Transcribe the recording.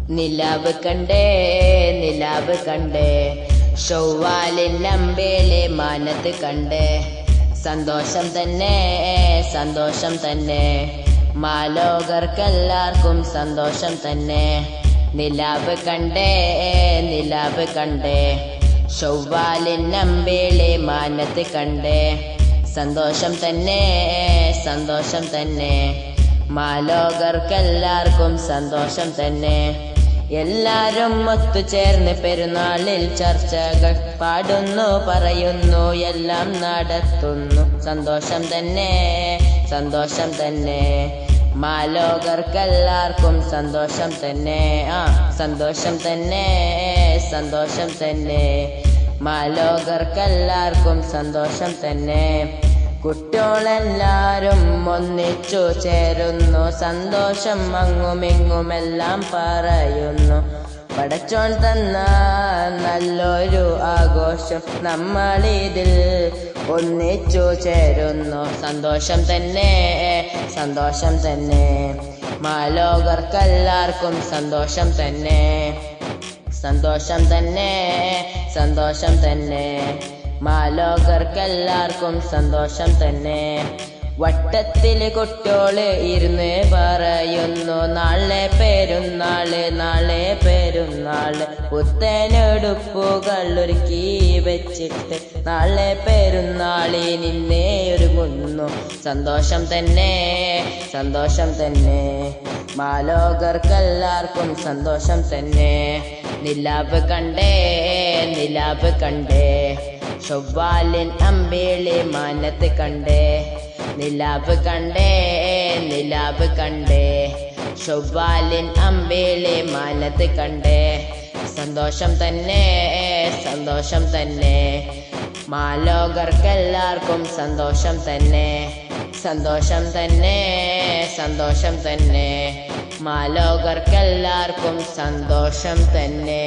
നിലാവ് കണ്ടേ നിലാവ് കണ്ടേ ചൊവ്വാലിനമ്പേലെ മാനത്ത് കണ്ടേ സന്തോഷം തന്നെ സന്തോഷം തന്നെ മാലോകർക്കെല്ലാവർക്കും സന്തോഷം തന്നെ നിലാവ് കണ്ടേ നിലാവ് കണ്ടേ ചൊവ്വാലിനമ്പേലെ മാനത്ത് കണ്ടേ സന്തോഷം തന്നെ സന്തോഷം തന്നെ മാലോകർക്കെല്ലാവർക്കും സന്തോഷം തന്നെ എല്ലാരും ഒത്തുചേർന്ന് പെരുന്നാളിൽ ചർച്ചകൾ പാടുന്നു പറയുന്നു എല്ലാം നടത്തുന്നു സന്തോഷം തന്നെ സന്തോഷം തന്നെ മാലോകർക്കെല്ലാവർക്കും സന്തോഷം തന്നെ സന്തോഷം തന്നെ സന്തോഷം തന്നെ മാലോകർക്കെല്ലാവർക്കും സന്തോഷം തന്നെ കുട്ടികളെല്ലാരും ഒന്നിച്ചു ചേരുന്നു സന്തോഷം അങ്ങുമിങ്ങുമെല്ലാം പറയുന്നു പടച്ചോൻ തന്ന നല്ലൊരു ആഘോഷം നമ്മളിതിൽ ഒന്നിച്ചു ചേരുന്നു സന്തോഷം തന്നെ സന്തോഷം തന്നെ മാലോകർക്കെല്ലാവർക്കും സന്തോഷം തന്നെ സന്തോഷം തന്നെ സന്തോഷം തന്നെ മാലോകർക്കെല്ലാവർക്കും സന്തോഷം തന്നെ വട്ടത്തില് കുട്ടിയോള് ഇരുന്ന് പറയുന്നു നാളെ പെരുന്നാള് നാളെ പെരുന്നാള് പുത്തനെടുപ്പുകൾ ഒരുക്കി വെച്ചിട്ട് നാളെ പെരുന്നാളിനെ ഒരുങ്ങുന്നു സന്തോഷം തന്നെ സന്തോഷം തന്നെ മാലോകർക്കെല്ലാവർക്കും സന്തോഷം തന്നെ നിലാവ് കണ്ടേ നിലാവ് കണ്ടേ ചൊവ്വാലിൻ അമ്പേളി മാനത്ത് കണ്ടേ നിലാവ് കണ്ടേ നിലാവ് കണ്ടേ ചൊവ്വാലിൻ അമ്പേളി മാനത്ത് കണ്ടേ സന്തോഷം തന്നെ സന്തോഷം തന്നെ മാലോകർക്കെല്ലാവർക്കും സന്തോഷം തന്നെ സന്തോഷം തന്നെ സന്തോഷം തന്നെ മാലോകർക്കെല്ലാവർക്കും സന്തോഷം തന്നെ